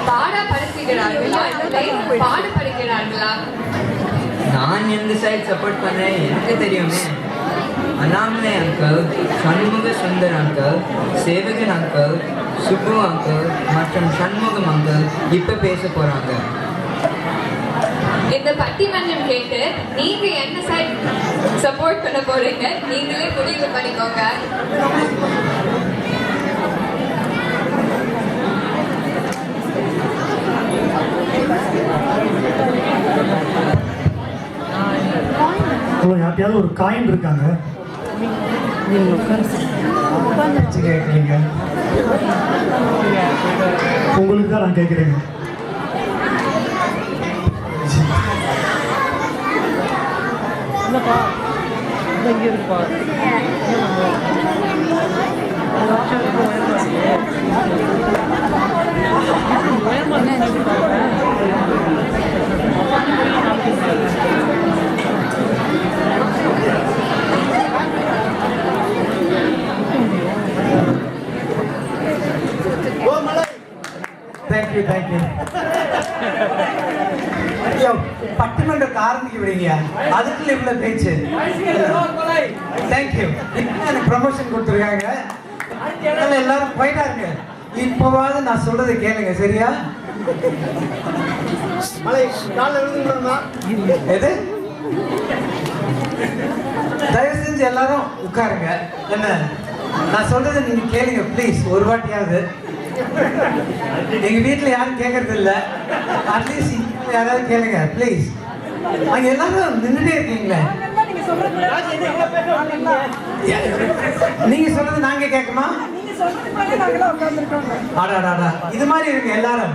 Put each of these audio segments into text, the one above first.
பாடப்படுத்துகிறார்களா இல்லை பாடுபடுகிறார்களா? நான் எந்த சைட் சப்போர்ட் பண்ணேன் எனக்கு தெரியுமே. அண்ணாமலை அங்கிள், சண்முக சுந்தர் அங்கிள், சேவகன் அங்கிள், சுப்பு அங்கிள் மற்றும் சண்முகம் அங்கிள் இப்ப பேச போறாங்க. இந்த பட்டிமன்றம் கேட்டு நீங்க என்ன சைட் சப்போர்ட் பண்ண போறீங்க நீங்களே முடிவு பண்ணிக்கோங்க. யார்ட்டையாவது ஒரு காயின் இருக்காங்க? கேட்குறீங்க, உங்களுக்கு தான் நான் கேட்குறேங்க. இங்கே இருப்பா தேங்க்யூ தேங்க்யூ. ஐயோ பட்டிமன்றத்தை ஆரம்பிக்க விடுங்க, அதுக்குள்ள இவ்வளவு பேச்சு. தேங்க்யூ. எனக்கு ப்ரமோஷன் கொடுத்துருக்காங்க, எல்லாரும் போயிட்டா இருங்க. இப்போவாது நான் சொல்றதை கேளுங்க, சரியா? எது தயவு செஞ்சு எல்லாரும் உட்காருங்க. என்ன நான் சொல்றதை நீங்க கேளுங்க ப்ளீஸ், ஒரு வாட்டியாவது. எங்க வீட்டுல யாரும் கேட்கறது இல்ல, அட்லீஸ்ட் யாராவது கேளுங்க ப்ளீஸ். அங்க எல்லாரும் நின்றுட்டே இருக்கீங்களே, நீங்க சொல்றது நாங்க கேட்குமா? ஆடாடாடா இது மாதிரி இருக்கு எல்லாரும்.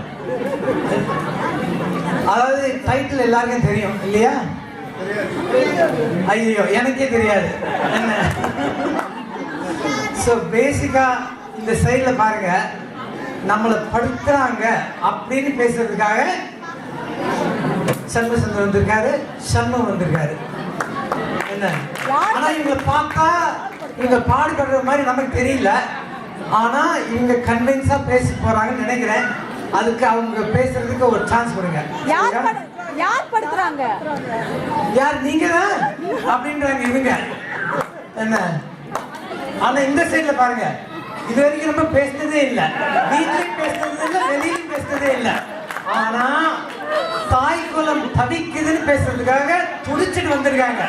அதாவது டைட்டில் எல்லாருக்கும் தெரியும் இல்லையா? ஐயோ எனக்கே தெரியாது. என்ன ஸோ பேசிக்கா இந்த சைட்ல பாருங்க, நம்மளை படுத்துறாங்க அப்படின்னு பேசுறதுக்காக சண்முகசுந்தர் வந்திருக்காரு, சண்முகம் வந்திருக்காரு. என்ன ஆனா இவங்க பார்த்தா இவங்க பாடுபடுற மாதிரி நமக்கு தெரியல, ஆனா இவங்க கன்வின்ஸா பேச போறாங்கன்னு நினைக்கிறேன். அதுக்கு அவங்க பேசுறதுக்கு ஒரு சான்ஸ் கொடுங்க. யார் படுத்துறாங்க? யார் நீங்க தான் அப்படின்றாங்க இவங்க. என்ன ஆனா இந்த சைட்ல பாருங்க, இது வரைக்கும் நம்ம பேசினதே இல்லை, வீட்லயும் பேசினது இல்லை, வெளியிலும் பேசினதே இல்லை. ஆனா தாய் குலம் தவிக்குதுன்னு பேசுறதுக்காக துடிச்சிட்டு வந்திருக்காங்க.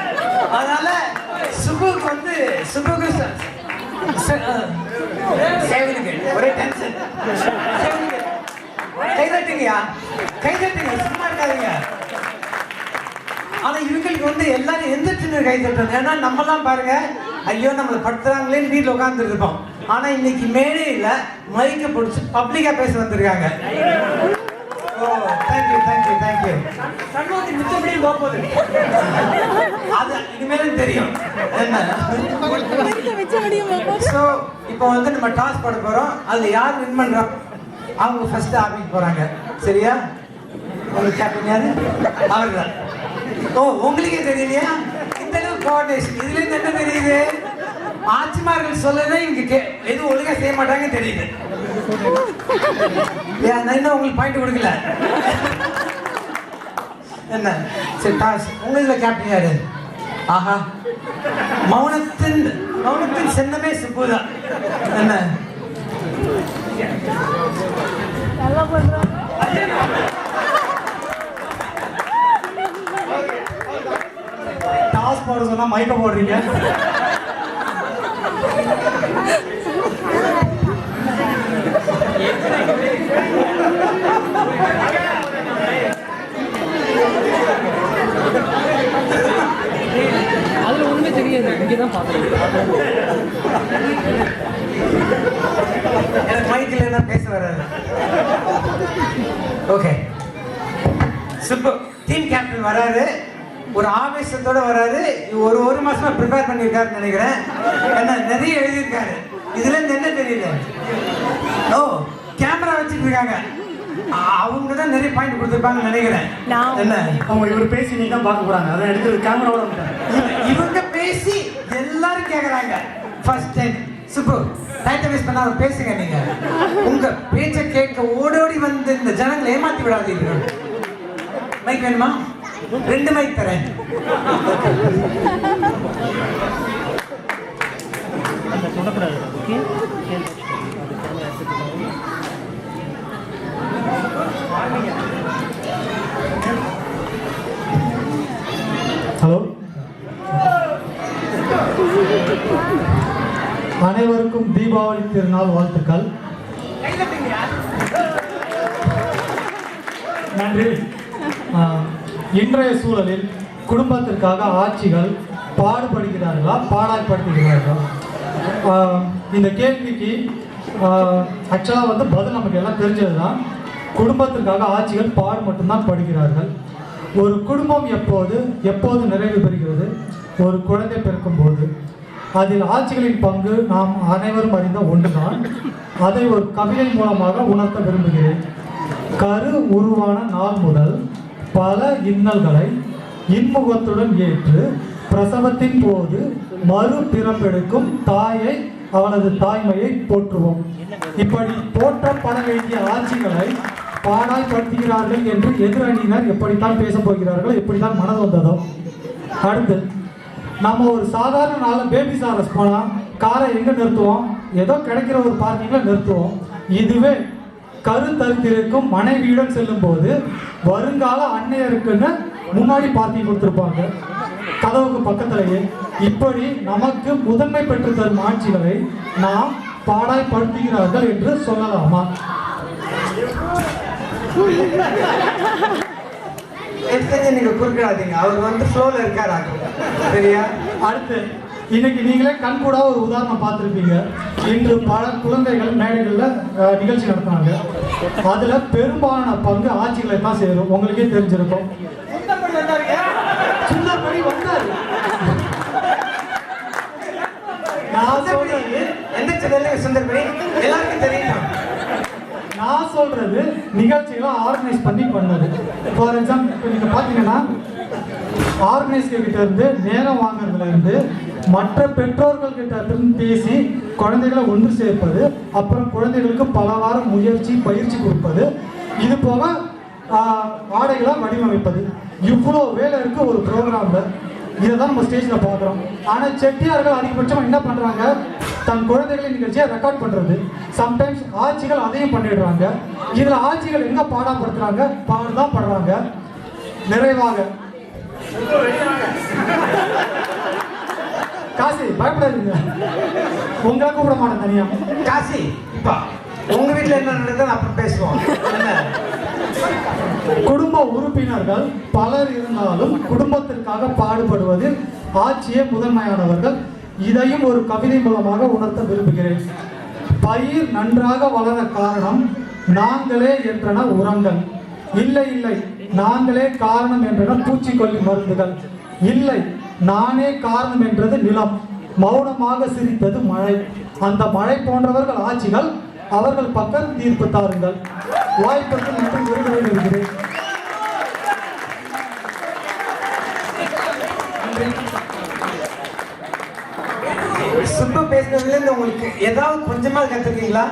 அதனால சுபுக்கு வந்து சுபுக்கு ஒரே டென்ஷன். கைதட்டுங்கயா, கைதட்டுங்க, சும்மா இருக்காதீங்க. ஆனா இவங்களுக்கு வந்து எல்லாரும் எந்திரிச்சு கை தட்டணும். ஏன்னா நம்மலாம் பாருங்க, ஐயோ நம்மளை படுத்துறாங்களேன்னு வீட்டில் உட்காந்துட்டு இருப்போம். ஆனா இன்னைக்கு மேடையில மைக்க பிடிச்சி பப்ளிக்கா பேச வந்திருக்காங்க. Thank you thank you thank you. அது இனிமேலும் தெரியும். என்ன ஸோ இப்போ வந்து நம்ம டாஸ் போட போறோம். அது யார் வின் பண்றோம் அவங்க ஃபர்ஸ்ட் ஆரம்பிக்க போறாங்க, சரியா? உங்களுக்கு கேப்டன் யாரு? அவர்தான். ஓ உங்களுக்கே தெரியலையா? இந்த அளவு கோஆர்டினேஷன். இதுல இருந்து என்ன தெரியுது? ஆட்சிமார்கள் சொல்லவே இவங்க எதுவும் ஒழுங்கா செய்ய மாட்டாங்க தெரியுது. நான் இன்னும் உங்களுக்கு பாயிண்ட் கொடுக்கல. என்ன சரி டாஸ். உங்கள கேப்டன் யாரு? ஆஹா மௌனத்தின் சின்னமே சுப்புதான். என்ன நல்லா பண்றாங்க. டாஸ் போட சொன்னா மைக்க போடுறீங்க. அதுல ஒண்ணுமே தெரியாது, இங்கதான் பாக்குறேன். எனக்கு மைக்கில் என்ன பேச வராது. Okay super. டீம் கேப்டன் வராரு, ஒரு ஆவேசத்தோட வராரு. ஒரு மாசமா ப்ரிப்பேர் பண்ணியிருக்காருன்னு நினைக்கிறேன். என்ன நிறைய எழுதியிருக்காரு. இதுல இருந்து என்ன தெரியல? ஓ கேமரா வச்சுட்டு இருக்காங்க, அவங்க தான் நிறைய பாயிண்ட் கொடுத்துருப்பாங்கன்னு நினைக்கிறேன். என்ன அவங்க இவர் பேசி நீங்க தான் பார்க்க போறாங்க, அதை எடுத்து கேமராவோட இவங்க பேசி எல்லாரும் கேட்கறாங்க. ஃபர்ஸ்ட் டைம் சுப்பு டைத்தை வேஸ்ட் பண்ணாம பேசுங்க நீங்க. உங்க பேச்சை கேட்க ஓடோடி வந்து இந்த ஜனங்களை ஏமாத்தி விடாதீர்கள். மைக் வேணுமா? 2 மைக் தரேன். தொடக்கூடாது. ஓகே ஹலோ, அனைவருக்கும் தீபாவளி திருநாள் வாழ்த்துக்கள். நன்றி. இன்றைய சூழலில் குடும்பத்திற்காக ஆட்சிகள் பாடுபடுகிறார்களா, பாடாய்படுத்துகிறார்களா? இந்த கேள்விக்கு ஆக்சுவலாக வந்து பதில் நமக்கு எல்லாம் தெரிஞ்சது தான். குடும்பத்திற்காக ஆட்சிகள் பாடு மட்டும்தான் படுகிறார்கள். ஒரு குடும்பம் எப்போது நிறைவு பெறுகிறது? ஒரு குழந்தை பிறக்கும் போது. அதில் ஆட்சிகளின் பங்கு நாம் அனைவரும் அறிந்த ஒன்றுதான். அதை ஒரு கவிதை மூலமாக உணர்த்த விரும்புகிறேன். கரு உருவான நாள் முதல் பல இன்னல்களை இன்முகத்துடன் ஏற்று பிரசவத்தின் போது மறு பிறப்பெடுக்கும் தாயை, அவளது தாய்மையை போற்றுவோம். இப்படி போற்றப்பட வேண்டிய ஆட்சிகளை பாடாய்படுத்துகிறார்கள் என்று எதிரணியினர் எப்படித்தான் பேசப் போகிறார்கள், எப்படித்தான் மனது வந்ததோ. அடுத்து, நம்ம ஒரு சாதாரண நாள் பேபி சாரஸ் போனால் காரை எங்கே நிறுத்துவோம்? ஏதோ கிடைக்கிற ஒரு பார்க்கிங்கில் நிறுத்துவோம். இதுவே கருத்தரித்திருக்கும் மனைவியுடன் செல்லும் போது வருங்கால அன்னையருக்குன்னு முன்னாடி பார்க்கிங் கொடுத்துருப்பாங்க, கதவுக்கு பக்கத்திலேயே. இப்படி நமக்கு முதன்மை பெற்று தரும் ஆட்சிகளை நாம் பாடாய்படுத்துகிறார்கள் என்று சொல்லலாமா? நீங்க குறுக்கிடாதீங்க, அவர் வந்து ஃப்ளோல இருக்காரு சரியா? அடுத்து, இன்னைக்கு நீங்களே கண்கூடா ஒரு உதாரணம் பார்த்துருப்பீங்க. இன்று பல குழந்தைகள் மேடைகளில் நிகழ்ச்சி நடத்தினாங்க. அதுல பெரும்பாலான பங்கு ஆட்சிகளை தான் சேரும். உங்களுக்கே தெரிஞ்சிருக்கும். சுந்தர்படி வந்தாரு. நான் சொல்றது எந்த சேனல்ல சுந்தர்படி எல்லாருக்கும் தெரியும். நான் சொல்றது நிகழ்ச்சிகளை ஆர்கனைஸ் பண்ணி பண்ணது. ஃபார் எக்ஸாம்பிள், இப்போ நீங்க பாத்தீங்கன்னா ஆர்கனைசர் கிட்ட இருந்து நேரம் வாங்குறதுல இருந்து மற்ற பெற்றோர்கள் கிட்ட இருந்து பேசி குழந்தைகளை ஒன்று சேர்ப்பது, அப்புறம் குழந்தைகளுக்கு பல வாரம் முயற்சி பயிற்சி கொடுப்பது, இது போக ஆடைகளை வடிவமைப்பது, இவ்வளோ வேலை இருக்கு ஒரு ப்ரோக்ராம்ல. இதை தான் நம்ம ஸ்டேஜில் பார்க்குறோம். ஆனால் செட்டியார்கள் அதிகபட்சமாக என்ன பண்ணுறாங்க? தன் குழந்தைகளின் நிகழ்ச்சியை ரெக்கார்ட் பண்ணுறது. சம்டைம்ஸ் ஆட்சிகள் அதையும் பண்ணிடுறாங்க. இதில் ஆட்சிகள் எங்கே பாடப்படுத்துகிறாங்க? பாடுதான் படுறாங்க. நிறைவாக காசி பயப்படாதீங்க, உங்களை கூப்பிட மாட்டேன் தனியா. காசி, இப்ப உங்க வீட்டுல என்ன நடக்குது அப்புறம் பேசுவோம். குடும்ப உறுப்பினர்கள் பலர் இருந்தாலும் குடும்பத்திற்காக பாடுபடுவதில் ஆட்சியே முதன்மையானவர்கள். இதையும் ஒரு கவிதை மூலமாக உணர்த்த விரும்புகிறேன். பயிர் நன்றாக வளர காரணம் நாங்களே என்றன உரங்கள். இல்லை இல்லை, நாங்களே காரணம் என்றன பூச்சிக்கொல்லி மருந்துகள். இல்லை, நானே காரணம் என்றது நிலம். மௌனமாக சிரித்தது மழை. அந்த மழை போன்றவர்கள் ஆட்சிகள், அவர்கள் பக்கம் தீர்ப்பு தாருங்கள். வாய்ப்புக்கு நன்றி விரும்புகிறேன். சுப்பு பேசுனதுல இருந்து உங்களுக்கு ஏதாவது கொஞ்சமா கத்துக்கீங்களா?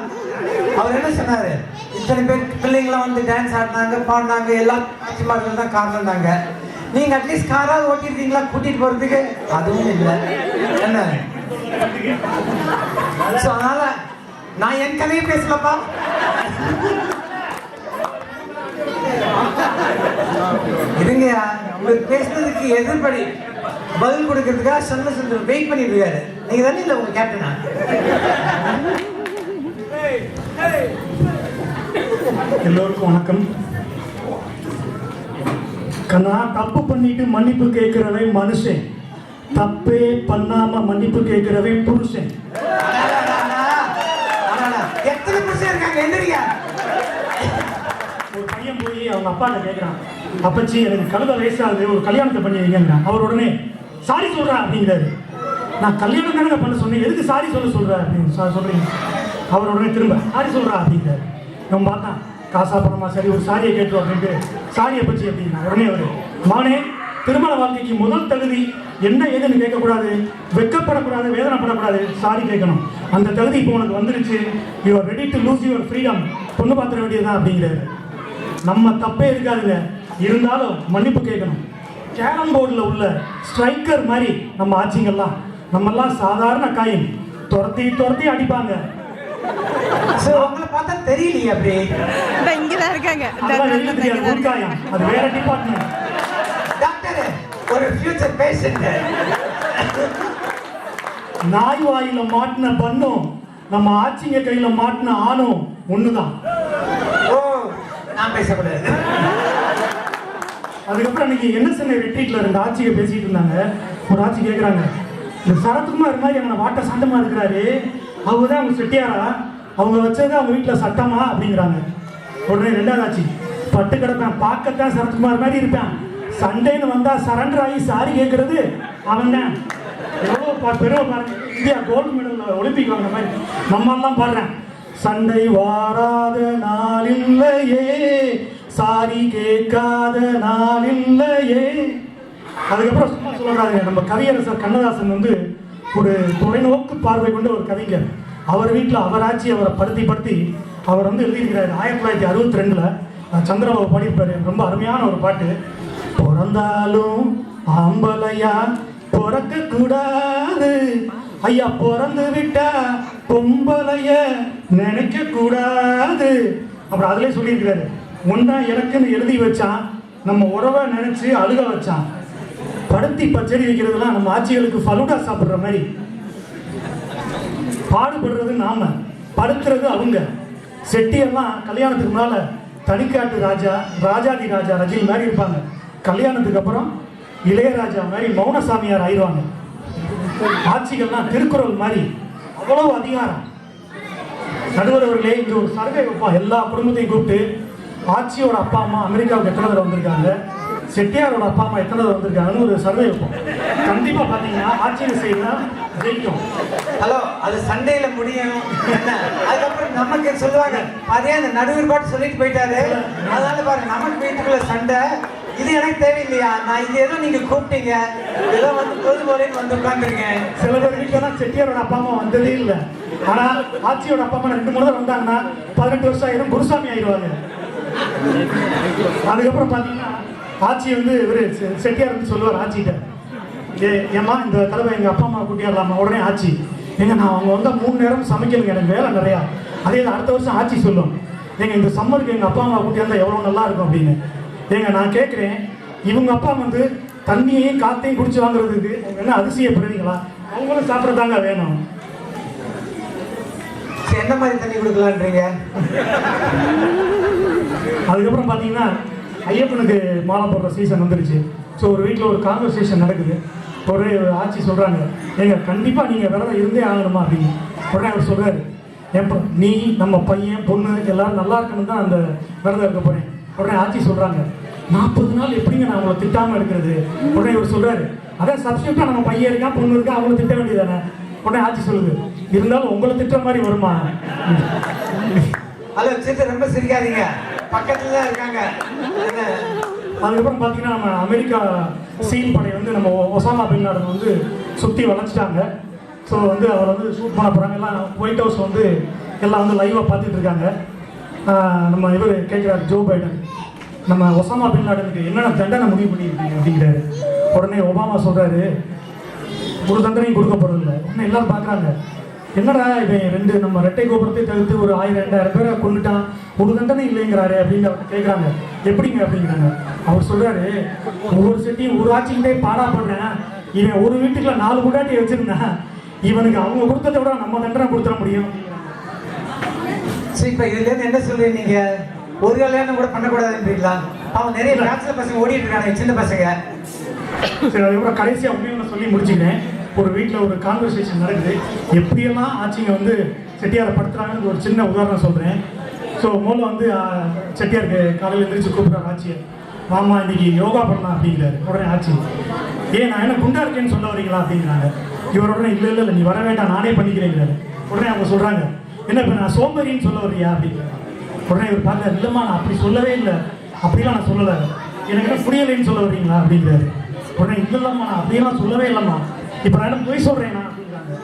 அவர் என்ன சொன்னாரு? இத்தனை பேர் பிள்ளைங்களாம் வந்து டான்ஸ் ஆடினாங்க, பாடினாங்க, எல்லா ஆட்சிமார்கள் தான் காரணம் தாங்க. நீங்க அட்லீஸ்ட் காராவது ஓட்டிருக்கீங்களா கூட்டிட்டு போறதுக்கு? அதுவும் இல்லை. என்ன அதனால நான் என் கதையை பேசலப்பா. இருங்கயா, உங்களுக்கு பேசுனதுக்கு எதிர்படி பதில் கொடுக்கறதுக்காக சந்திரசுந்தர் வெயிட் பண்ணிட்டு இருக்காரு. நீங்க தானே இல்லை உங்க கேப்டனா? எல்லோருக்கும் வணக்கம். கண்ணா, தப்பு பண்ணிட்டு மன்னிப்பு கேட்கிறவன் மனுஷன், தப்பே பண்ணாம மன்னிப்பு கேட்கிறவன் புருஷன். எத்தனை புருஷன் இருக்காங்க? எந்திரியா. ஒரு பையன் போய் அவங்க அப்பாட்ட கேட்கிறான், அப்பச்சி எனக்கு கழுத வயசாகுது, ஒரு கல்யாணத்தை பண்ணி வைங்க. அவர் உடனே சாரி சொல்றா அப்படிங்கிறாரு. நான் கல்யாணம் தானே பண்ண சொன்னேன், எதுக்கு சாரி சொல்ற அப்படின்னு சொல்றீங்க? அவர் உடனே திரும்ப சாரி சொல்றா அப்படிங்கிறாரு. நம்ம பார்த்தா காசா பணமா, சரி ஒரு சாரியை கேட்டுரும் அப்படின்ட்டு சாரியை பற்றி அப்படின்னா உடனே அவரு, மானே திருமண வாழ்க்கைக்கு முதல் தகுதி என்ன ஏதுன்னு கேட்கக்கூடாது, வெக்கப்படக்கூடாது, வேதனைப்படக்கூடாது, சாரி கேட்கணும். அந்த தகுதி இப்போ உனக்கு வந்துருச்சு, you are ready to lose your freedom, பொண்ணு பார்த்துட வேண்டியதுதான் அப்படிங்கிறாரு. நம்ம தப்பே இருக்காதுங்க, இருந்தாலும் மன்னிப்பு கேட்கணும். கேரம் போர்டில் உள்ள ஸ்ட்ரைக்கர் மாதிரி நம்ம ஆட்சிங்கெல்லாம், நம்மெல்லாம் சாதாரண காயின், துரத்தி துரத்தி அடிப்பாங்க. So, உங்களை பார்த்தா தெரியலையே அப்படி. இங்கதான் இருக்காங்க. அதெல்லாம் வெளியே தெரியாது, உள்காயம், அது வேற டிபார்ட்மெண்ட். டாக்டர், ஒரு ஃபியூச்சர் பேஷண்ட். நாய் வாயில மாட்டின பண்ணும் நம்ம ஆட்சிங்க கையில மாட்டின ஆணும் ஒண்ணுதான். ஓ, நான் பேசக்கூடாது. அதுக்கப்புறம் அன்னைக்கு NSNI ரெட்ரீட்ல ரெண்டு ஆட்சியை பேசிட்டு இருந்தாங்க. ஒரு ஆட்சி கேட்குறாங்க, இந்த சரத்குமார் மாதிரி அங்கே வாட்ட சண்டமா இருக்கிறாரு, அவங்க தான் அவங்க செட்டியாரா, அவங்க வச்சது அவங்க வீட்டில் சட்டமா அப்படிங்கிறாங்க. உடனே ரெண்டாவது ஆட்சி, பட்டு கிடப்பேன், பார்க்கத்தான் சரத்குமார் மாதிரி இருப்பேன், சண்டைன்னு வந்தா சரண்டர் ஆகி சாரி கேட்கறது அவன் தான். எவ்வளோ பெருமை பாருங்க, இந்தியா கோல்டு மெடல் ஒலிம்பிக் வாங்கின மாதிரி நம்ம எல்லாம் பாடுறேன். சண்டை வாராத நாளில்லையே, சாரி கேட்காத நாளில்லையே. அதுக்கப்புறம் சும்மா சொல்றாங்க, நம்ம கவியரசர் கண்ணதாசன் வந்து ஒரு தொலைநோக்கு பார்வை கொண்ட ஒரு கவிஞர். அவர் வீட்டில் அவர் ஆட்சி அவரை படுத்தி படுத்தி அவர் வந்து எழுதியிருக்கிறார். 1962 சந்திரபாபு பாடியிருப்பாரு, ரொம்ப அருமையான ஒரு பாட்டு. பிறந்தாலும் ஆம்பளையா பிறக்க கூடாது ஐயா, பிறந்து விட்டா பொம்பளைய நினைக்க கூடாது. அப்புறம் அதுலேயே சொல்லியிருக்கிறாரு, ஒன்றா எனக்குன்னு எழுதி வச்சான், நம்ம உறவை நினைச்சு அழுக வச்சான். படுத்தி பச்சடி வைக்கிறதுலாம் நம்ம ஆட்சிகளுக்கு ஃபலூடா சாப்பிட்ற மாதிரி. பாடுபடுறது நாம, படுத்துறது அவங்க. செட்டியெல்லாம் கல்யாணத்துக்கு முன்னால தனிக்காட்டு ராஜா, ராஜாதி ராஜா ரஜினி மாதிரி இருப்பாங்க. கல்யாணத்துக்கு அப்புறம் இளையராஜா மாதிரி மௌனசாமியார் ஆயிடுவாங்க. ஆட்சிகள்லாம் திருக்குறள் மாதிரி, அவ்வளவு அதிகாரம். நடுவர் அவர்களே, இங்க ஒரு சர்வே வைப்போம், எல்லா குடும்பத்தையும் கூப்பிட்டு ஆட்சியோட அப்பா அம்மா அமெரிக்காவுக்கு எத்தனை தடவை வந்திருக்காங்க, செட்டியாரோட அப்பா அம்மா எத்தனை தடவை வந்திருக்காங்கன்னு ஒரு சர்வே வைப்போம். கண்டிப்பா பாத்தீங்கன்னா ஆட்சியில் செய்யறதா ஜெயிக்கும். ஹலோ, அது சண்டையில முடியும். என்ன அதுக்கப்புறம் நமக்கு சொல்லுவாங்க, அதே அந்த நடுவர் பாட்டு சொல்லிட்டு போயிட்டாரு, அதனால பாருங்க நமக்கு வீட்டுக்குள்ள சண்டை. இது எனக்கு தேவையில்லையா, நான் இது ஏதோ நீங்க கூப்பிட்டீங்க, ஏதோ வந்து பொது போலேன்னு வந்து உட்காந்துருக்கேன். சில பேர் வீட்டுல செட்டியாரோட அப்பா அம்மா வந்ததே இல்லை, ஆனா ஆட்சியோட அப்பா அம்மா 2 முறை வந்தாங்கன்னா 18 வருஷம் ஆயிரும், குருசாமி ஆயிடுவாங்க. அதுக்கப்புறம் பாத்தீங்கன்னா ஆட்சி வந்து இவரு செட்டியார் வந்து சொல்லுவார் ஆட்சிகிட்ட, ஏம்மா இந்த தடவை எங்க அப்பா அம்மா கூட்டியாடலாமா? உடனே ஆட்சி, ஏங்க நான் அவங்க வந்தால் 3 நேரம் சமைக்கணுங்க, எனக்கு வேலை நிறையா. அதே அடுத்த வருஷம் ஆட்சி சொல்லும், ஏங்க இந்த சம்மருக்கு எங்கள் அப்பா அம்மா கூட்டியாந்தா எவ்வளோ நல்லா இருக்கும் அப்படின்னு. ஏங்க நான் கேட்குறேன், இவங்க அப்பா வந்து தண்ணியையும் காற்றையும் குடிச்சு வாங்குறதுக்கு என்ன அதிசயப்படுறீங்களா? அவங்களும் சாப்பிட்றதாங்க வேணும். என்ன மாதிரி தண்ணி கொடுக்கலான்றீங்க? அதுக்கப்புறம் பார்த்தீங்கன்னா ஐயப்பனுக்கு மாலை போடுற சீசன் வந்துருச்சு. ஸோ ஒரு வீட்டில் ஒரு கான்வர்சேஷன் நடக்குது. ஒரு ஆட்சி சொல்கிறாங்க, ஏங்க கண்டிப்பாக நீங்கள் விரதம் இருந்தே ஆகணுமா அப்படின்னு. உடனே அவர் சொல்கிறாரு, ஏப்பா நீ நம்ம பையன் பொண்ணு எல்லாரும் நல்லா இருக்கணும் தான் அந்த விரதம் இருக்க போகிறேன். உடனே ஆட்சி சொல்கிறாங்க, 40 நாள் எப்படிங்க நான் அவங்கள திட்டாமல் இருக்கிறது? உடனே இவர் சொல்கிறாரு, அதான் சப்ஸ்டியூட்டாக நம்ம பையன் இருக்கா பொண்ணு இருக்கா அவங்கள திட்ட வேண்டியதானே. உடனே ஆட்சி சொல்லுது, இருந்தாலும் உங்களை திட்டுற மாதிரி வருமா? ஹலோ சிஸ்டர், ரொம்ப சிரிக்காதீங்க, பக்கத்துல தான் இருக்காங்க. அதுக்கப்புறம் பார்த்தீங்கன்னா நம்ம அமெரிக்கா சீல் படை வந்து நம்ம ஒசாமா பின் லாடன் வந்து சுற்றி வளைச்சிட்டாங்க. ஸோ வந்து அவர் வந்து ஷூட் பண்ண போகிறாங்க. எல்லாம் ஒயிட் ஹவுஸ் வந்து எல்லாம் வந்து லைவாக பார்த்துட்டு இருக்காங்க. நம்ம இவர் கேட்குறாரு, ஜோ பைடன், நம்ம ஒசாமா பின் லாடனுக்கு என்னென்ன தண்டனை முடிவு பண்ணியிருக்கீங்க அப்படிங்கிறாரு. உடனே ஒபாமா சொல்கிறாரு, ஒரு தண்டனையும் கொடுக்க போகிறதில்ல. உடனே எல்லாரும் பார்க்குறாங்க, என்னடா இவன் நம்ம ரெட்டை கோபுரத்தை தவிர்த்து ஒரு 1000-2000 பேரை கொண்டுட்டான், ஒரு தண்டனை இல்லைங்கிறாரு அப்படின்னு அவர் கேட்குறாங்க. எப்படிங்க அப்படிங்கிறாங்க. அவர் சொல்கிறாரு, ஒவ்வொரு செட்டியும் ஒரு ஆட்சிக்கிட்டே பாடா பண்ணுறேன், இவன் ஒரு வீட்டுக்குள்ள 4 முட்டாட்டி வச்சிருந்தேன், இவனுக்கு அவங்க கொடுத்ததை விட நம்ம தண்டனை கொடுத்துட முடியும். சரி, இப்போ இதுலேருந்து என்ன சொல்றீங்க நீங்க? ஒரு கல்யாணம் கூட பண்ணக்கூடாதுன்றீங்களா? அவன் நிறைய பேச்சுலர் பசங்க ஓடிட்டு இருக்காங்க, சின்ன பசங்க. சரி, அதுக்கப்புறம் கடைசியாக உண்மையை சொல்லி முடிச்சுக்கிறேன். ஒரு வீட்டில் ஒரு கான்வர்சேஷன் நடக்குது, எப்படியெல்லாம் ஆட்சிங்க வந்து செட்டியாரை படுத்துறாங்கன்னு ஒரு சின்ன உதாரணம் சொல்கிறேன். ஸோ முதல்ல வந்து செட்டியாருக்கு காலையில் எழுந்திரிச்சு கூப்பிட்றாரு ஆட்சியை, மாமா இன்னைக்கு யோகா பண்ணலாம் அப்படிங்கிறாரு. உடனே ஆட்சி, ஏன் நான் என்ன குண்டா இருக்கேன்னு சொல்ல வரீங்களா அப்படிங்கிறாங்க. இவர் உடனே இல்லை இல்லை இல்லை நீ வர வேண்டாம் நானே பண்ணிக்கிறேங்கிறாரு. உடனே அவங்க சொல்கிறாங்க, என்ன இப்போ நான் சோம்பேறின்னு சொல்ல வர்றியா அப்படிங்கிறாங்க. உடனே இவர் பார்க்க, இல்லைம்மா நான் அப்படி சொல்லவே இல்லை, அப்படிலாம் நான் சொல்லலை, எனக்கு என்ன புரியலைன்னு சொல்ல வர்றீங்களா அப்படிங்கிறாரு. உடனே இல்லைம்மா நான் அப்படியெல்லாம் சொல்லவே இல்லைம்மா, இப்போ நான் போய் சொல்கிறேன் அப்படிங்கிறாங்க.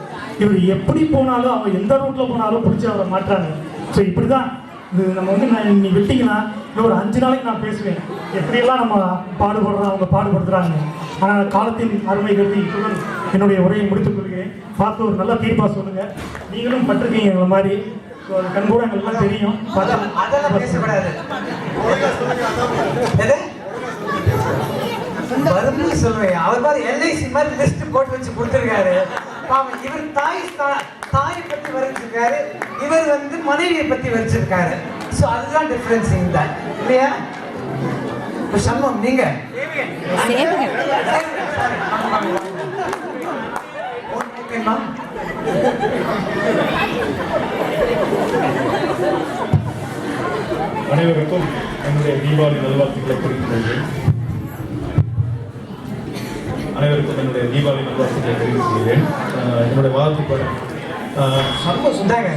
இவர் எப்படி போனாலும் அவங்க எந்த ரூட்டில் போனாலும் பிடிச்சி அவரை மாட்டுறாங்க. ஸோ இப்படி தான் இது நம்ம வந்து நான் நீ விட்டீங்கன்னா இன்னும் ஒரு 5 நாளைக்கு நான் பேசுவேன் எப்படியெல்லாம் நம்ம பாடுபடுறோம் அவங்க பாடுபடுத்துகிறாங்க. ஆனால் காலத்தின் அருமை கருதி இத்துடன் என்னுடைய உரையை முடித்துக் கொள்கிறேன். பார்த்து ஒரு நல்ல தீர்ப்பாக சொல்லுங்கள். நீங்களும் பட்டிருக்கீங்க எங்களை மாதிரி. ஸோ அது கண்கூட எங்களுக்குலாம் தெரியும். அதெல்லாம் பேசக்கூடாது. வரும்னு சொல்லுவேன். அவர் மாதிரி எல்ஐசி மாதிரி லிஸ்ட் போட்டு வச்சு கொடுத்துருக்காரு. இவர் தாயை பத்தி வரைச்சிருக்காரு, இவர் வந்து மனைவியை பத்தி வரைச்சிருக்காரு. ஸோ அதுதான் டிஃபரன்ஸ் இந்த இல்லையா? சண்முகம் நீங்க அனைவருக்கும் என்னுடைய தீபாவளி நல்வாழ்த்துக்களை தெரிவித்துக் கொள்கிறேன். என்னுடைய வாழ்த்துக்கள் சொன்னாங்க.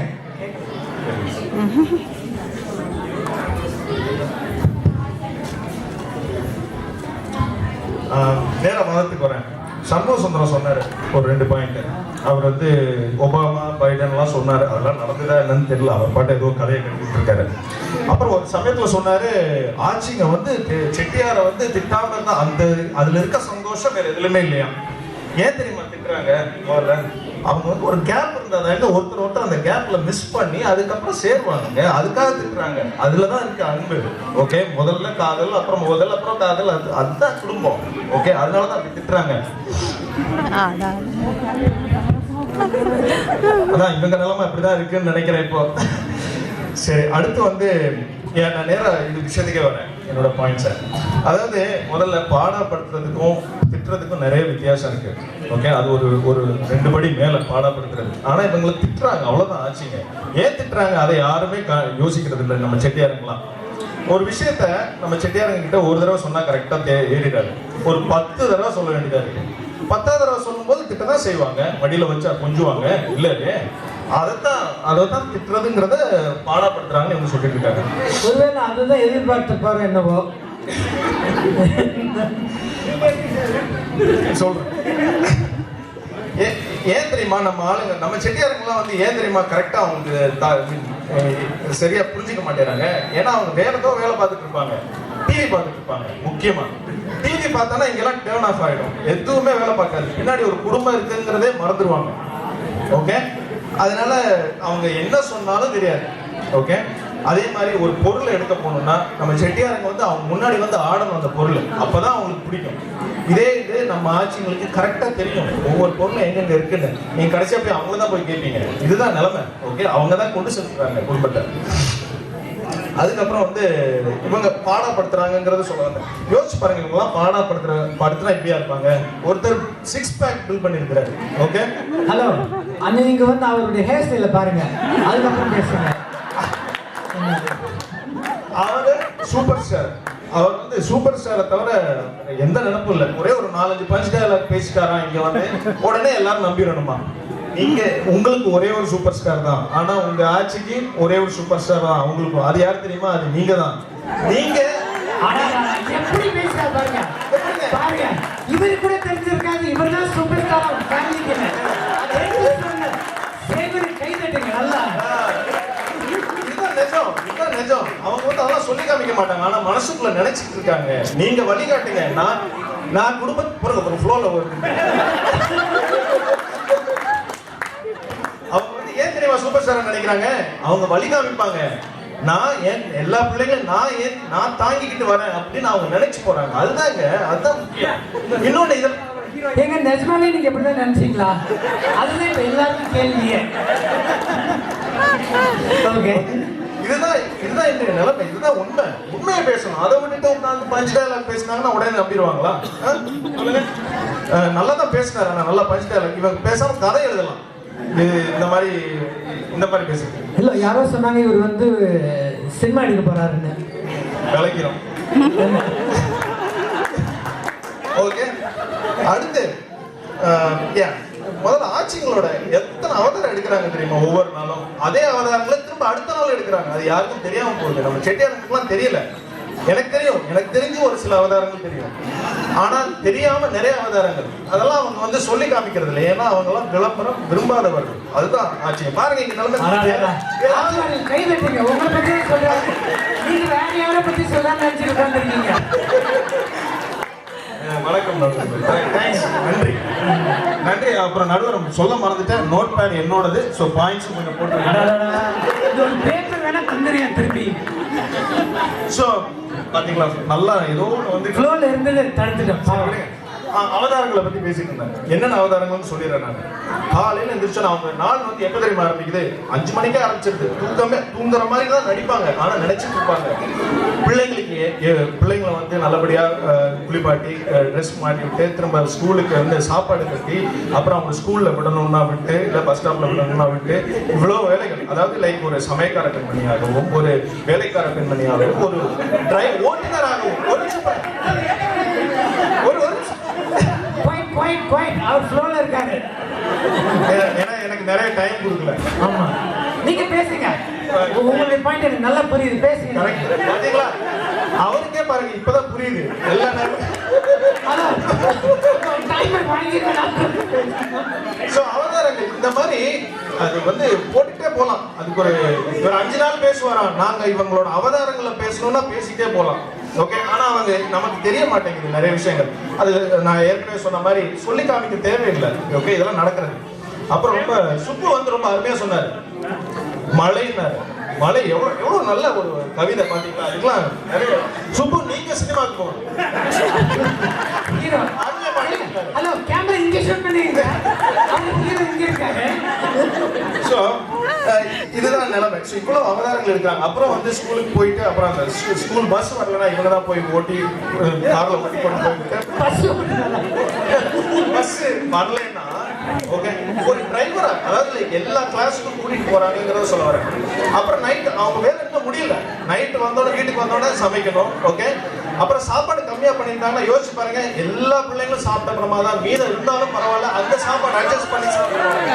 நேர மதத்துக்கு வரேன். சண்முக சுந்தரம் சொன்னார் ஒரு 2 பாயிண்ட். அவர் வந்து ஒபாமா பைடன்லாம் சொன்னார். அதெல்லாம் நடந்ததா என்னன்னு தெரியல. அவர் பாட்டு ஏதோ கதையை கட்டிட்டு இருக்காரு. அப்புறம் ஒரு சமயத்தில் சொன்னாரு, ஆட்சிங்க வந்து செட்டியாரை வந்து திட்டாம இருந்தா அந்த அதுல இருக்க சந்தோஷம் வேற எதுலையுமே இல்லையா. ஏன் தெரியுமா திட்டுறாங்க? முதல்ல அவங்க வந்து ஒரு கேப் இருந்தாங்க, ஒருத்தர் அந்த கேப்ல மிஸ் பண்ணி அதுக்கப்புறம் சேருவாங்க, அதுக்காக திட்டுறாங்க. அதுலதான் இருக்கு அன்பு. ஓகே, முதல்ல காதல், அப்புறம் முதல், அப்புறம் காதல், அதுதான் குடும்பம். ஓகே, அதனாலதான் அப்படி திட்டுறாங்க. அதான் இவங்க நிலைமை அப்படிதான் இருக்குன்னு நினைக்கிறேன் இப்போ. சரி, அடுத்து வந்து நான் நேரம் இது விஷயத்துக்கே வரேன். என்னோட பாயிண்ட்ஸை, அதாவது முதல்ல பாடப்படுத்துறதுக்கும் திட்டுறதுக்கும் நிறைய வித்தியாசம் இருக்கு. ஓகே, அது ஒரு 2 படி மேல பாடப்படுத்துறது. ஆனா இவங்களை திட்டுறாங்க, அவ்வளவுதான் ஆச்சுங்க. ஏன் திட்டுறாங்க அதை யாருமே யோசிக்கிறது இல்லை. நம்ம செட்டியாருங்களாம் ஒரு விஷயத்த நம்ம செட்டியாருங்க கிட்ட ஒரு தடவை சொன்னா கரெக்டா ஏறிடாது. ஒரு 10 தடவை சொல்ல வேண்டியதா இருக்கு. 10ஆவது தடவை சொல்லும் போது திட்டதான் செய்வாங்க, மடியில வச்சா கொஞ்சுவாங்க. இல்லையே, அதைத்தான் திட்டுறதுங்கிறத பாடப்படுத்துறாங்கன்னு இவங்க சொல்லிட்டு இருக்காங்க. ஒருவேளை அதுதான் எதிர்பார்த்திருப்பாரு என்னவோ. சொல்றேன். ஏன் தெரியுமா நம்ம ஆளுங்க, நம்ம செட்டியாருங்கெல்லாம் வந்து ஏன் தெரியுமா கரெக்டா அவங்க சரியா புரிஞ்சுக்க மாட்டேறாங்க? ஏன்னா அவங்க வேற ஏதோ வேலை பார்த்துட்டு இருப்பாங்க, டிவி பார்த்துட்டு இருப்பாங்க. முக்கியமா டிவி பார்த்தானா இங்கெல்லாம் டேர்ன் ஆஃப் ஆயிடும், எதுவுமே வேலை பார்க்காது. பின்னாடி ஒரு குடும்பம் இருக்குங்கிறதே மறந்துடுவாங்க. ஓகே, அதனால அவங்க என்ன சொன்னாலும் தெரியாது. ஓகே, அதே மாதிரி ஒரு பொருளை எடுக்க போகணும்னா நம்ம செட்டியாருங்க வந்து அவங்க முன்னாடி வந்து ஆடணும் அந்த பொருள், அப்பதான் அவங்களுக்கு பிடிக்கும். இதே இது நம்ம ஆட்சிங்களுக்கு கரெக்டா தெரியும் ஒவ்வொரு பொருளும் எங்கெங்க இருக்குன்னு. நீங்க கடைசியா போய் அவங்கள தான் போய் கேட்பீங்க. இதுதான் நிலைமை. ஓகே, அவங்க தான் கொண்டு செலுத்துறாங்க குடும்பத்தை. அதுக்கப்புறம் வந்து இவங்க பாடப்படுத்துறாங்கிறத சொல்லுவாங்க. யோசிச்சு பாருங்க, இவங்கெல்லாம் பாடப்படுத்துனா இப்படியா இருப்பாங்க? ஒருத்தர் 6 பேக் பில் பண்ணிருக்கிறாரு. ஓகே, ஹலோ, நீங்க வந்து அவருடைய ஹேர் ஸ்டைல பாருங்க, அதுக்கப்புறம் பேசுங்க. அவரு சூப்பர் ஸ்டார். அவர் வந்து சூப்பர் ஸ்டாரை தவிர எந்த நினைப்பும் இல்லை. ஒரே ஒரு 4-5 பஞ்ச் டயலாக் பேசிட்டாராம் இங்க வந்து உடனே எல்லாரும் நம்பிடணுமா? நீங்க உங்களுக்கு ஒரே ஒரு சூப்பர் ஸ்டார் தான், ஆனா உங்க ஆட்சிக்கு ஒரே ஒரு சூப்பர் ஸ்டார் தான் அவங்களுக்கு. அது யார் தெரியுமா? அது நீங்க தான். நீங்க எப்படி பேசுறாரு பாருங்க, பாருங்க. இவரு கூட தெரிஞ்சிருக்காது, இவர் தான் சூப்பர் ஸ்டார் ஃபேமிலிக்கு. கை தட்டுங்க நல்லா. இதுதான் நிஜம். அவங்க வந்து அதெல்லாம் சொல்லி காமிக்க மாட்டாங்க, ஆனா மனசுக்குள்ள நினைச்சிட்டு இருக்காங்க. நீங்க வழிகாட்டுங்க. நான் குடும்பத்து ஒரு ஃப்ளோல அவங்க வந்து ஏன் தெரியுமா சூப்பர் ஸ்டார் நினைக்கிறாங்க? அவங்க வழி காமிப்பாங்க. நான் எல்லா பிள்ளைங்களும் நான் தாங்கிக்கிட்டு வரேன் அப்படின்னு அவங்க நினைச்சு போறாங்க. அதுதான் முக்கியம். இன்னொன்னு இதை எங்க நிஜமாவே நீங்க எப்படிதான் நினைச்சீங்களா? அதுதான் இப்ப எல்லாருக்கும் கேள்வியே. ஓகே, இதுதான் இந்த நிலைமை. இதுதான் உண்மையை பேசணும். அதை விட்டுட்டு உட்காந்து பஞ்ச் டயலாக் பேசினாங்கன்னா உடனே நம்பிடுவாங்களா? நல்லா தான் பேசினாரு, ஆனா நல்லா பஞ்ச் டயலாக். இவங்க பேசாம கதை எழுதலாம். இந்த மாதிரி பேசுறது இல்ல. யாரோ சொன்னாங்க இவர் வந்து சினிமா எடுக்க போறாருன்னு. விளக்கிறோம். ஓகே, அடுத்து முதல்ல ஆட்சிங்களோட எத்தனை அவதாரம் எடுக்கிறாங்க தெரியுமா? ஒவ்வொரு நாளும் அதே அவதாரங்களை திரும்ப அடுத்த நாள் எடுக்கிறாங்க. அது யாருக்கும் தெரியாம போகுது. நம்ம செட்டியாருக்குலாம் தெரியல. எனக்கு தெரியும், எனக்கு தெரிஞ்சு ஒரு சில அவதாரங்கள் தெரியும். ஆனா தெரியாம நிறைய அவதாரங்கள் அதெல்லாம் அவங்க வந்து சொல்லி காமிக்கிறது இல்லை. ஏன்னா அவங்க எல்லாம் விளம்பரம் விரும்பாதவர்கள். அதுதான் ஆச்சு. பாருங்க இங்க நிலைமை. கை தட்டுங்க. உங்களை பத்தி சொல்றாங்க. நீங்க வேற யாரை பத்தி சொல்லாம நினைச்சிட்டு உட்காந்துருக்கீங்க. வணக்கம் நன்றி நன்றி. அப்புறம் நடுவர் சொல்ல மறந்துட்டேன், நோட் பேட் என்னோடது. ஸோ பாயிண்ட்ஸ் கொஞ்சம் போட்டு பேப்பர் வேணா தந்துருங்க திருப்பி. ஸோ பாத்தீங்களா, நல்லா ஏதோ வந்து ஃப்ளோல இருந்தது தடுத்துட்டேன். அவதாரங்களை பத்தி பேசிட்டு இருந்தேன். என்னென்ன அவதாரங்கள்னு சொல்லிடுறேன் நான். காலையில எந்திரிச்சு அவங்க நாள் வந்து எப்ப தெரியுமா ஆரம்பிக்குது? 5 மணிக்கே ஆரம்பிச்சிருது. தூங்குற மாதிரி தான் நடிப்பாங்க, ஆனா நினைச்சிட்டு இருப்பாங்க. பிள்ளைங்களை வந்து நல்லபடியா குளிப்பாட்டி ட்ரெஸ் மாட்டி விட்டு திரும்ப ஸ்கூலுக்கு வந்து சாப்பாடு கட்டி அப்புறம் அவங்க ஸ்கூல்ல விடணும்னா விட்டு இல்ல பஸ் ஸ்டாப்ல விடணும்னா விட்டு இவ்வளவு வேலைகள். அதாவது லைக் ஒரு சமயக்கார பெண்மணியாகவும் ஒரு வேலைக்கார பெண்மணியாகவும் ஒரு ஓட்டுநராகவும் அவர் ஃப்ளோல இருக்காரு. ஏன்னா எனக்கு நிறைய டைம் கொடுக்கல. ஆமா, நீங்க பேசுங்க. உங்களுடைய பாயிண்ட் எனக்கு நல்லா புரியுது, பேசுங்க. பாத்தீங்களா, அவருக்கே பாருங்க இப்பதான் புரியுது எல்லா நேரம். அவதாரங்கள் இந்த மாதிரி அது வந்து போட்டுட்டே போலாம். அதுக்கு ஒரு 5 நாள் பேசுவாராம். நாங்க இவங்களோட அவதாரங்களை பேசணும்னா பேசிட்டே போலாம். ஓகே, ஆனா அவங்க நமக்கு தெரிய மாட்டேங்குது நிறைய விஷயங்கள். அது நான் ஏற்கனவே சொன்ன மாதிரி சொல்லி காமிக்க தேவையில்லை. ஓகே, இதெல்லாம் நடக்கிறது. அப்புறம் ரொம்ப சுப்பு வந்து ரொம்ப அருமையா சொன்னாரு. மழை எவ்வளவு நல்ல ஒரு கவிதை பாத்தீங்களா? அதுக்கெல்லாம் நிறைய சுப்பு நீங்க சினிமாக்கு போகணும். ஹலோ, கேமரா இங்க ஷூட் பண்ணுவீங்க. ஹீரோ இங்க இருக்காரு. சோ இதுதான் நிலைமை. ஸோ இவ்வளவு அவதாரங்கள் இருக்காங்க. அப்புறம் வந்து ஸ்கூலுக்கு போயிட்டு அப்புறம் அந்த ஸ்கூல் பஸ் வரலன்னா இவங்க தான் போய் ஓட்டி கார்ல ஓட்டி கொண்டு போயிட்டு பஸ் வரலன்னா ஓகே ஒரு டிரைவரா, அதாவது எல்லா கிளாஸுக்கும் கூட்டிட்டு போறாங்கிறத சொல்ல வரேன். அப்புறம் நைட் அவங்க வேலை இன்னும் முடியல. நைட் வந்தோட வீட்டுக்கு வந்தோட சமைக்கணும். ஓகே, அப்புறம் சாப்பாடு கம்மியா பண்ணிருந்தாங்கன்னா யோசிச்சு பாருங்க. எல்லா பிள்ளைங்களும் சாப்பிட்ட அப்புறமா தான் மீதம் இருந்தாலும் பரவாயில்ல அந்த சாப்பாடு அட்ஜஸ்ட் பண்ணி சாப்பிடுவாங்க.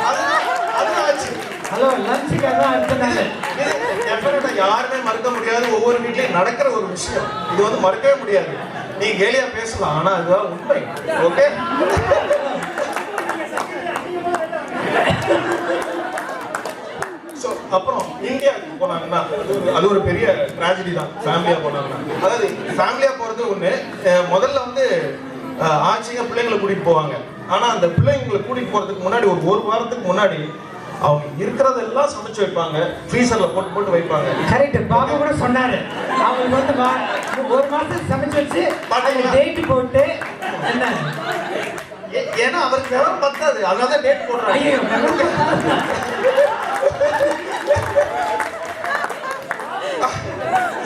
அதுதான் ஆச்சு. ஹலோ, லஞ்சுக்காக தான் அடுத்த யாருமே மறக்க முடியாது. ஒவ்வொரு வீட்லயும் நடக்கிற ஒரு விஷயம். இது வந்து மறக்கவே முடியாது. நீ கேலியா பேசலாம், ஆனா அதுதான் உண்மை. ஓகே, அப்புறம் இந்தியாவுக்கு போனாங்கன்னா அது ஒரு பெரிய டிராஜடி தான். ஃபேமிலியா போனாங்கன்னா, அதாவது ஃபேமிலியா போறது ஒண்ணு. முதல்ல வந்து ஆட்சிங்க பிள்ளைங்களை கூட்டிட்டு போவாங்க. ஆனா அந்த பிள்ளைங்களை கூட்டிட்டு போறதுக்கு முன்னாடி ஒரு வாரத்துக்கு முன்னாடி அவங்க இருக்கிறதெல்லாம் சமைச்சு வைப்பாங்க, ஃப்ரீசர்ல போட்டு வைப்பாங்க. கரெக்ட், பாபு கூட சொன்னாரு. அவங்க வந்து 1 மாசம் சமைச்சு வச்சு டேட் போட்டு என்ன, ஏன்னா அவருக்கு நேரம் பத்தாது, அதனால டேட் போடுறாங்க.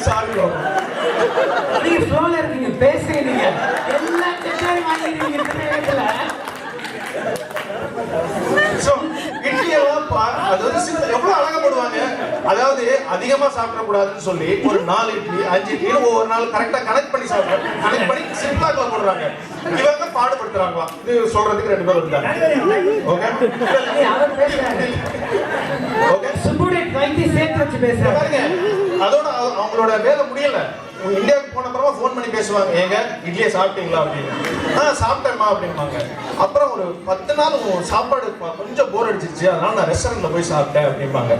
சாரி, நீங்க ஃப்ளோல இருக்கீங்க, பேசுறீங்க. எல்லா டெக்னாலஜி வாங்கிடுவீங்க இந்த நேரத்துல. சோ இட்லி எல்லாம் அது வந்து எவ்வளவு அழகா போடுவாங்க. அதாவது அதிகமா சாப்பிட கூடாதுன்னு சொல்லி ஒரு 4 இட்லி 5 இட்லி ஒவ்வொரு நாள் கரெக்டா கனெக்ட் பண்ணி சாப்பிடுறாங்க. கனெக்ட் பண்ணி சிம்பிளாக்ல போடுறாங்க. இவங்க பாடுபடுத்துறாங்களாம். இது சொல்றதுக்கு 2 பேர் வந்தாங்க. ஓகே, அவர் பேசுறாரு. ஓகே, சுப்புடே கைதி சேர்த்து வச்சு பேசுறாங்க. பாருங்க, அதோட அவங்களோட வேலை முடியல. இந்தியாவுக்கு போன அப்புறமா ஃபோன் பண்ணி பேசுவாங்க. ஏங்க இட்லியை சாப்பிட்டீங்களா அப்படின்னு. சாப்பிட்டேம்மா அப்படின்பாங்க. அப்புறம் ஒரு 10 நாள் சாப்பாடு கொஞ்சம் போர் அடிச்சிருச்சு, அதனால நான் ரெஸ்டாரண்ட்ல போய் சாப்பிட்டேன் அப்படின்பாங்க.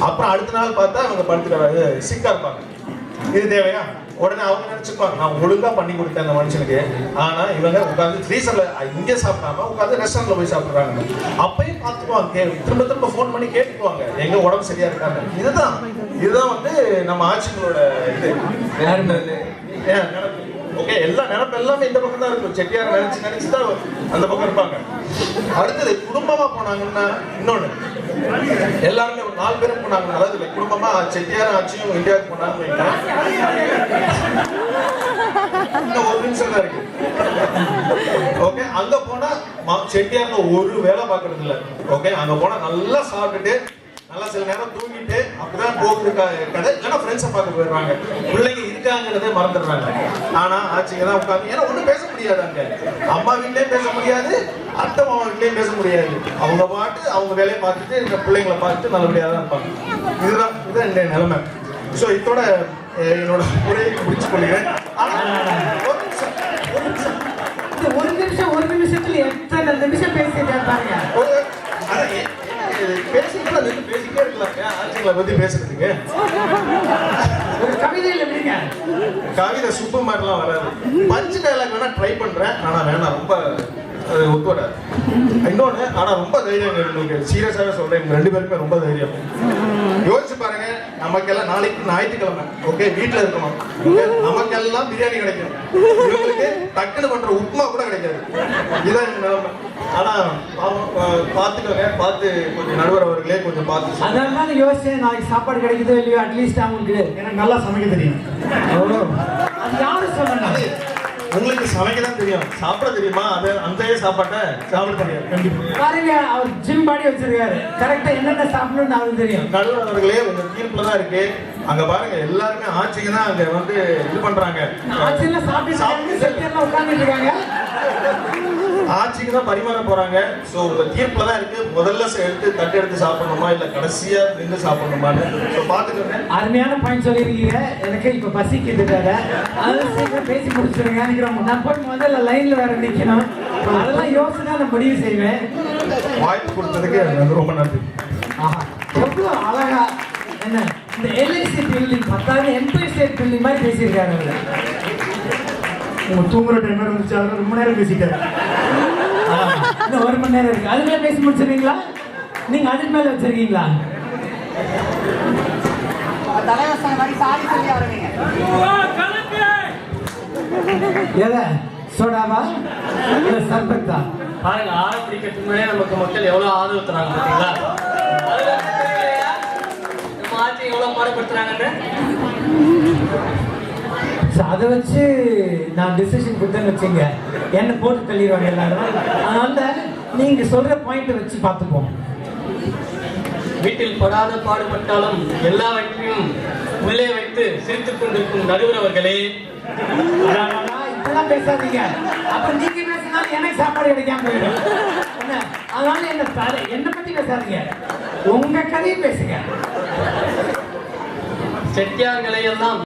அப்புறம் அடுத்த நாள் பார்த்தா அவங்க படுத்துக்கிறாங்க, சிக்கா இருப்பாங்க. இது தேவையா? உடனே அவங்க நினைச்சுப்பாங்க நான் ஒழுங்கா பண்ணி கொடுத்தேன் அந்த மனுஷனுக்கு. ஆனா இவங்க உட்காந்து ஃப்ரீசர்ல இங்கே சாப்பிடாம உட்காந்து ரெஸ்டாரண்ட்ல போய் சாப்பிடுறாங்க. அப்பயும் பார்த்துக்குவாங்க, திரும்ப ஃபோன் பண்ணி கேட்டுக்குவாங்க எங்க உடம்பு சரியா இருக்காங்க. இதுதான் வந்து நம்ம ஆட்சிகளோட இது. ஓகே, எல்லா நினைப்பு எல்லாமே இந்த பக்கம் தான் இருக்கும். செட்டியார் நினைச்சு தான் அந்த பக்கம் இருப்பாங்க. அடுத்தது குடும்பமா போனாங்கன்னா இன்னொன்னு, எல்லாருமே ஒரு 4 பேரும் போனாங்க. அதாவது குடும்பமா செட்டியார் ஆட்சியும் இந்தியாவுக்கு போனாங்க. இன்னும் 1 நிமிஷம் தான் இருக்கு. ஓகே, அங்க போனா செட்டியார்ல ஒரு வேலை பார்க்கறது இல்ல. ஓகே, அங்க போனா நல்லா சாப்பிட்டுட்டு நல்லா சில நேரம் தூங்கிட்டு அப்படிதான் போகுது கதை. இல்லைன்னா ஃப்ரெண்ட்ஸை பார்க்க போயிடுறாங்க. பிள்ளைங்க இருக்காங்கிறதே மறந்துடுறாங்க. ஆனா ஆட்சிங்க தான் உட்காந்து, ஏன்னா ஒன்றும் பேச முடியாது. அங்க அம்மா வீட்லயும் பேச முடியாது, அத்தை மாமா வீட்லயும் பேச முடியாது. அவங்க பாட்டு அவங்க வேலையை பார்த்துட்டு இந்த பிள்ளைங்களை பார்த்துட்டு நல்லபடியாக தான் இருப்பாங்க. இதுதான் இந்த நிலைமை. ஸோ இதோட என்னோட உரையை முடிச்சு கொள்கிறேன். ஆனா ஒரு நிமிஷம், ஒரு நிமிஷம். இந்த ஒரு நிமிஷத்துல எத்தனை நிமிஷம் பேசிட்டு பாருங்க. பேசிக்கலாம், நின்று பேசிக்கிட்டே இருக்கலாங்க. ஆட்சிகளை பத்தி பேசுறதுக்கு ஒரு கவிதையில எப்படிங்க? கவிதை சுப்பு மாதிரிலாம் வராது. பஞ்சு டைலாக் வேணா ட்ரை பண்றேன், ஆனா வேணாம், ரொம்ப ஒத்து வராது. இன்னொன்னு, ஆனா ரொம்ப தைரியம் உங்களுக்கு, சீரியஸாவே சொல்றேன், இவங்க 2 பேருமே ரொம்ப தைரியம். யோசிச்சு பாருங்க, நமக்கெல்லாம் நாளைக்கு ஞாயிற்றுக்கிழமை, ஓகே, வீட்டுல இருக்கணும், நமக்கெல்லாம் பிரியாணி கிடைக்கும், இவங்களுக்கு டக்குனு பண்ற உப்புமா கூட கிடைக்காது. இதான் எங்க நிலைமை. ஆனா பாத்துக்கோங்க, பார்த்து கொஞ்சம் நடுவர் அவர்களே கொஞ்சம் பார்த்து. அதனால யோசிச்சேன், நாளைக்கு சாப்பாடு கிடைக்குதோ இல்லையோ, அட்லீஸ்ட் அவங்களுக்கு எனக்கு நல்லா சமைக்க தெரியும். அது யாரும் சொல்லணும். உங்களுக்கு சமைக்க தான் தெரியும், சாப்பிட தெரியுமா? அது அந்த சாப்பாட்டை சாப்பிட தெரியாது. கண்டிப்பா பாருங்க, அவர் ஜிம் பாடி வச்சிருக்காரு, கரெக்டா என்னென்ன சாப்பிடணும்னு அவருக்கு தெரியும். நடுவர் அவர்களே உங்க தீர்ப்புல தான் இருக்கு. அங்க பாருங்க, எல்லாருமே ஆட்சிக்கு தான் அங்க வந்து இது பண்றாங்க, ஆட்சியில சாப்பிட்டு உட்கார்ந்துட்டு இருக்காங்க, ஆட்சிக்கு தான் பரிமாற போறாங்க. சோ உங்க தீர்ப்புல தான் இருக்கு, முதல்ல தட்டு எடுத்து சாப்பிடணுமா இல்ல கடைசியா நின்று சாப்பிடணுமான்னு. சோ பாத்துக்கோங்க. அருமையான பாயிண்ட் சொல்லிருக்கீங்க. எனக்கு இப்ப பசிக்குது வேற, அதெல்லாம் சீக்கிரம் பேசி முடிச்சிருங்க. நான் போய் முதல்ல லைன்ல வேற நிக்கணும், அதெல்லாம் யோசிச்சு தான் நான் முடிவு செய்வேன். வாய்ப்பு கொடுத்ததுக்கு ரொம்ப நன்றி. ஆஹா, எவ்வளவு அழகா என்ன இந்த LIC building 10,000 empire state building மாதிரி பேசியிருக்காரு அவரு. உங்க தூங்குற டைம் வந்துச்சு, அதனால ரொம்ப நேரம் பேசிட்டாரு. இன்னும் 1 மணி நேரம் இருக்கு, அதுக்குள்ள பேசி முடிச்சிருக்கீங்களா? நீங்க அதுக்கு மேல வச்சிருக்கீங்களா? தலைவசம் மாதிரி சாரி சொல்லி ஆரம்பிங்க. எதை சோடாவா இல்ல சர்பத்தா? பாருங்க, ஆரம்பிக்கிறதுக்கு முன்னாடியே நமக்கு மக்கள் எவ்வளவு ஆதரவு தராங்க பாத்தீங்களா? நம்ம ஆட்சி எவ்வளவு பாடுபடுத்துறாங்கன்னு அதை வச்சு நான் டிசிஷன் கொடுத்தேன்னு வச்சுங்க, என்ன போட்டு தள்ளிடுவாங்க எல்லாரும். அதனால நீங்க சொல்ற பாயிண்ட் வச்சு பார்த்துப்போம். வீட்டில் படாத பாடுபட்டாலும் எல்லாவற்றையும் உள்ளே வைத்து சிரித்துக் கொண்டிருக்கும் நடுவர் அவர்களே, இப்பெல்லாம் பேசாதீங்க, அப்புறம் நீங்க பேசினாலும் எனக்கு சாப்பாடு கிடைக்காம போயிடும். அதனால என்ன பத்தி பேசாதீங்க, உங்க கதையை பேசுங்க. செட்டியார்களை எல்லாம்